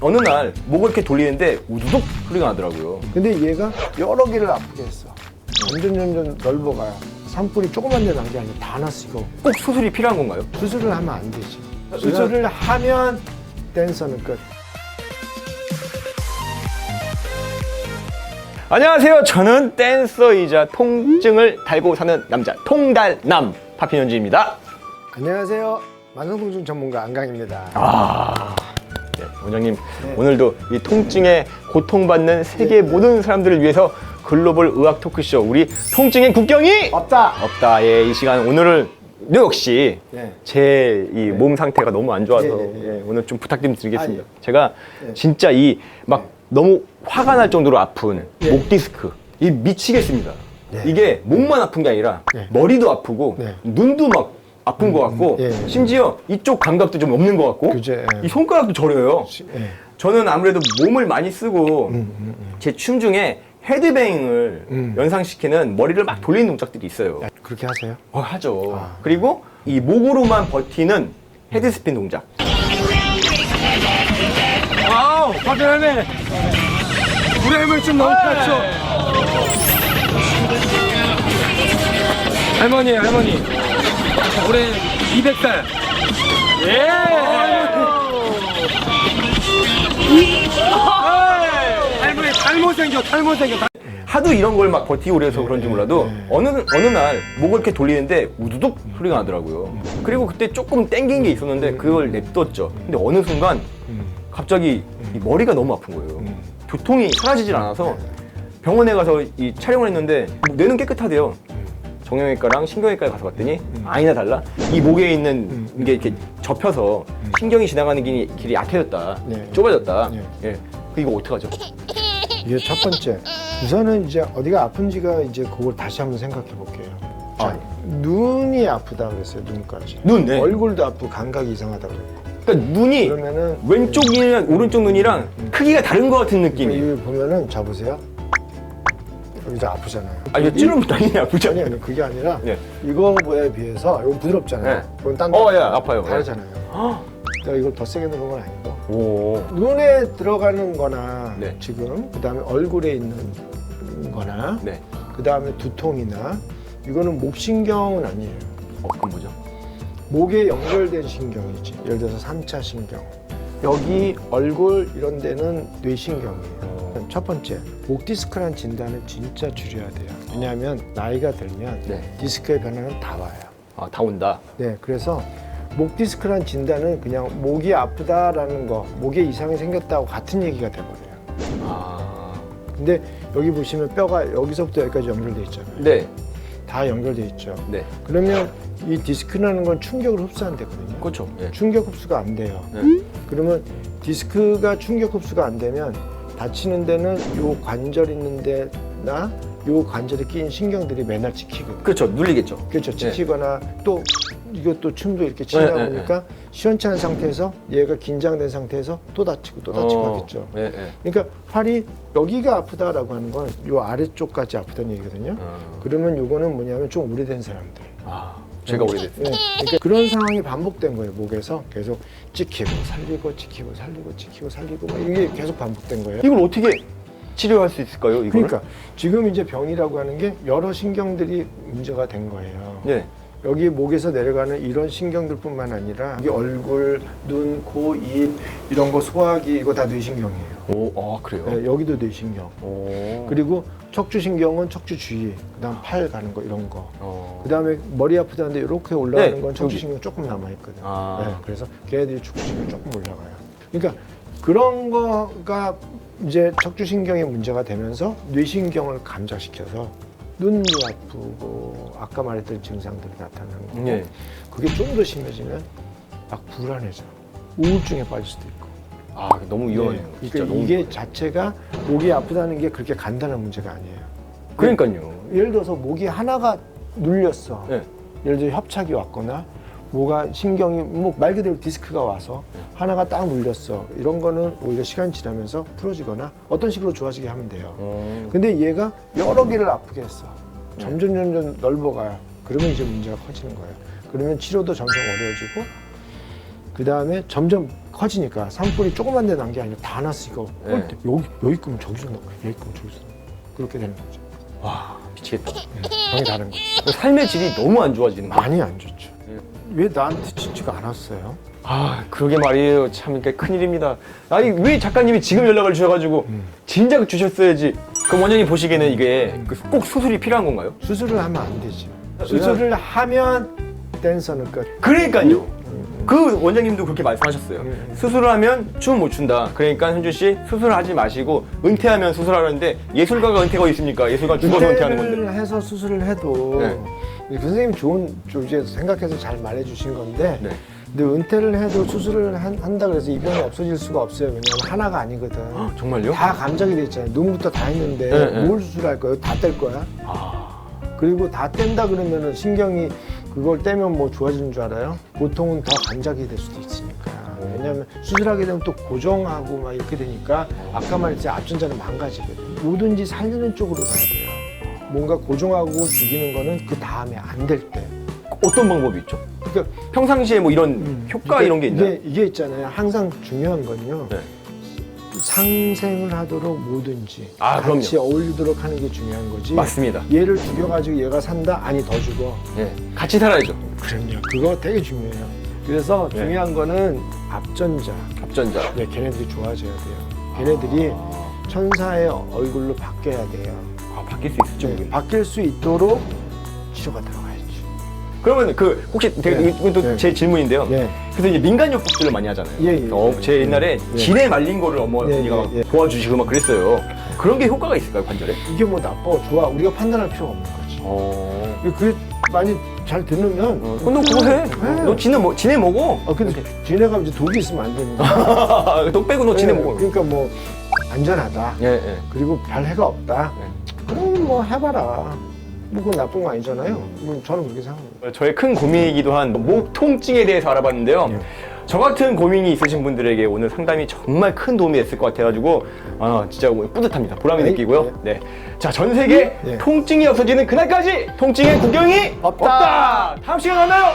어느 날 목을 이렇게 돌리는데 우두둑 소리가 나더라고요. 근데 얘가 여러 개를 아프게 했어. 점점 넓어가요. 산불이 조그만 데 난 게 아니라 다 났어 이거. 꼭 수술이 필요한 건가요? 수술을 하면 안 되지. 수술을 하면 댄서는 끝. 안녕하세요. 저는 댄서이자 통증을 달고 사는 남자 통달남 파피년주입니다. 안녕하세요. 만성통증 전문가 안강입니다. 네, 원장님 오늘도 이 통증에 고통받는 세계 모든 사람들을 위해서 글로벌 의학 토크쇼 우리 통증의 국경이 없다. 예, 이 시간 오늘은 역시 제 이 몸 상태가 너무 안 좋아서 오늘 좀 부탁 좀 드리겠습니다. 제가 진짜 이 막 너무 화가 날 정도로 아픈 목 디스크 이 미치겠습니다. 이게 목만 아픈 게 아니라 머리도 아프고 눈도 막 아픈 것 같고 심지어 이쪽 감각도 좀 없는 것 같고 이 손가락도 저려요. 저는 아무래도 몸을 많이 쓰고 제 춤 중에 헤드뱅을 연상시키는 머리를 막 돌리는 동작들이 있어요. 그렇게 하세요? 하죠. 그리고 이 목으로만 버티는 헤드스핀 동작. 아우, 파편하네. 우리 할머니 좀 너무 탔죠? 할머니. 올해 200살. 예! 할머니 탈모 생겨. 하도 이런 걸 막 버티고 그래서 그런지 몰라도 어느 날 목을 이렇게 돌리는데 우두둑 소리가 나더라고요. 그리고 그때 조금 땡긴 게 있었는데 그걸 냅뒀죠. 근데 어느 순간 갑자기 이 머리가 너무 아픈 거예요. 두통이 사라지질 않아서 병원에 가서 이 촬영을 했는데 뇌는 깨끗하대요. 정형외과랑 신경외과에 가서 봤더니 아니나 달라. 이 목에 있는 게 이렇게 접혀서 신경이 지나가는 길이 약해졌다. 좁아졌다. 이거 어떡하죠? 이게 첫 번째. 우선은 이제 어디가 아픈지가 이제 그걸 다시 한번 생각해 볼게요. 자, 눈이 아프다 그랬어요. 눈까지. 눈, 네. 얼굴도 아프고 감각이 이상하다 그랬고. 그러니까 눈이 그러면은 왼쪽 눈이랑 오른쪽 눈이랑 크기가 다른 것 같은 느낌이. 여기 보면은 자 보세요. 여기도 아프잖아요. 이거 찌르면 당연히 아프죠. 아니 그게 아니라 이거에 비해서 이건 부드럽잖아요. 이건 딴 아파요. 다르잖아요. 그러니까 이걸 더 세게 누르는 건 아니고 오. 눈에 들어가는 거나 지금 그다음에 얼굴에 있는 거나 그다음에 두통이나 이거는 목신경은 아니에요. 그건 뭐죠? 목에 연결된 신경이지. 예를 들어서 3차 신경. 여기 얼굴 이런 데는 뇌신경이에요. 첫 번째, 목 디스크란 진단을 진짜 줄여야 돼요. 왜냐하면 나이가 들면 디스크의 변화는 다 와요. 다 온다. 네, 그래서 목 디스크란 진단은 그냥 목이 아프다라는 거, 목에 이상이 생겼다고 같은 얘기가 돼버려요. 근데 여기 보시면 뼈가 여기서부터 여기까지 연결돼 있잖아요. 다 연결돼 있죠. 그러면 이 디스크라는 건 충격을 흡수한대거든요. 그렇죠. 충격 흡수가 안 돼요. 그러면 디스크가 충격 흡수가 안 되면 다치는 데는 요 관절 있는 데나 요 관절에 끼인 신경들이 맨날 찍히거든요. 그렇죠. 눌리겠죠. 그렇죠. 찍히거나 또 이것도 춤도 이렇게 치다 보니까 시원찮은 상태에서 얘가 긴장된 상태에서 또 다치고 하겠죠. 그러니까 팔이 여기가 아프다라고 하는 건 요 아래쪽까지 아프다는 얘기거든요. 그러면 요거는 뭐냐면 좀 오래된 사람들. 제가 오래됐어요. 그러니까 그런 상황이 반복된 거예요. 목에서 계속 찍히고 살리고 찍히고 살리고 막 이게 계속 반복된 거예요. 이걸 어떻게 치료할 수 있을까요? 이거를? 그러니까 지금 이제 병이라고 하는 게 여러 신경들이 문제가 된 거예요. 여기 목에서 내려가는 이런 신경들뿐만 아니라 여기 얼굴, 눈, 코, 입 이런 거 소화기 이거 다 뇌신경이에요. 그래요? 여기도 뇌신경. 그리고 척추신경은 척추 주위, 그다음 팔 가는 거 이런 거. 그다음에 머리 아프다는데 이렇게 올라가는 건 척추신경 조금 남아 있거든요. 그래서 걔네들이 척추신경 조금 올라가요. 그러니까 그런 거가 이제 척추신경에 문제가 되면서 뇌신경을 감작시켜서 눈도 아프고 아까 말했던 증상들이 나타나는 거고 그게 좀 더 심해지면 막 불안해져. 우울증에 빠질 수도 있고. 너무 위험해요. 그러니까 이게 자체가 목이 아프다는 게 그렇게 간단한 문제가 아니에요. 그러니까요. 예를 들어서 목이 하나가 눌렸어. 예를 들어 협착이 왔거나 뭐가 신경이 말 그대로 디스크가 와서 하나가 딱 눌렸어. 이런 거는 오히려 시간이 지나면서 풀어지거나 어떤 식으로 좋아지게 하면 돼요. 근데 얘가 여러 개를 아프게 했어. 점점 넓어가요. 그러면 이제 문제가 커지는 거예요. 그러면 치료도 점점 어려워지고 그 다음에 점점 커지니까 산불이 조그만 데 난 게 아니라 다 났어. 이거 네. 여기 끄면 저기서 나, 여기 끄면 저기서 나. 그렇게 되는 거죠. 와, 미치겠다. 병이 다른 거죠. 삶의 질이 너무 안 좋아지는 거예요. 많이 안 좋죠. 왜 나한테 짓지가 않았어요? 아, 그러게 말이에요. 참, 이게 큰일입니다. 아니, 왜 작가님이 지금 연락을 주셔가지고, 진작 주셨어야지. 그럼 원장님 보시기에는 이게 꼭 수술이 필요한 건가요? 수술을 하면 안 되죠. 수술을 하면 댄서는 끝. 그러니까요. 그 원장님도 그렇게 말씀하셨어요. 수술을 하면 춤 못 춘다. 그러니까 현준 씨 수술하지 마시고 은퇴하면 수술하라는데 예술가가 은퇴가 있습니까? 예술가 죽어서 은퇴하는 건데. 은퇴를 해서 수술을 해도 그 선생님이 좋은 쪽에 생각해서 잘 말해주신 건데 네. 근데 은퇴를 해도 수술을 한다 그래서 이 병이 없어질 수가 없어요. 왜냐하면 하나가 아니거든. 정말요? 다 감정이 돼 있잖아요. 눈부터 다 했는데 네, 뭘 수술할 거예요? 다 뗄 거야? 그리고 다 뗀다 그러면은 신경이 그걸 떼면 뭐 좋아지는 줄 알아요? 보통은 더 감작이 될 수도 있으니까. 왜냐하면 수술하게 되면 또 고정하고 막 이렇게 되니까 아까 말했지 앞전자는 망가지거든. 뭐든지 살리는 쪽으로 가야 돼요. 뭔가 고정하고 죽이는 거는 그 다음에 안 될 때. 어떤 방법이 있죠? 그러니까 평상시에 뭐 이런 효과 이런 게 있나요? 이게 있잖아요. 항상 중요한 건요. 네. 상생을 하도록 뭐든지 아, 같이 그럼요. 어울리도록 하는 게 중요한 거지. 맞습니다. 얘를 죽여가지고 얘가 산다? 아니 더 죽어. 예. 같이 살아야죠. 그럼요. 그거 되게 중요해요. 그래서 네. 중요한 거는 앞전자. 앞전자. 네, 걔네들이 좋아져야 돼요. 걔네들이 천사의 얼굴로 바뀌어야 돼요. 아, 바뀔 수 있을지 모르겠네. 바뀔 수 있도록 치료가 들어가야지. 그러면 그 혹시 네. 이건 또 제 네. 질문인데요. 네. 그래서 이제 민간요법 수술을 많이 하잖아요. 예, 예. 제 옛날에 예. 진에 말린 거를 어머니가 예, 예, 예. 도와주시고 막 그랬어요. 그런 게 효과가 있을까요, 관절에? 이게 뭐 나빠, 좋아. 우리가 판단할 필요가 없는 거지. 그게 많이 잘 들으면 그럼 너 그거 해. 네. 너 지네 먹어. 근데 지네가 이제 독이 있으면 안 되는 거야. 너 빼고 너 지네 먹어. 그러니까 뭐 안전하다. 예, 예. 그리고 별 해가 없다. 그럼 뭐 해봐라. 뭐 그건 나쁜 거 아니잖아요. 저는 그렇게 생각합니다. 저의 큰 고민이기도 한 목 통증에 대해서 알아봤는데요. 예. 저 같은 고민이 있으신 분들에게 오늘 상담이 정말 큰 도움이 됐을 것 같아가지고 진짜 오늘 뿌듯합니다. 보람이 네, 느끼고요. 네. 자, 전 세계 네. 통증이 없어지는 그날까지 통증의 구경이 없다. 다음 시간에 만나요.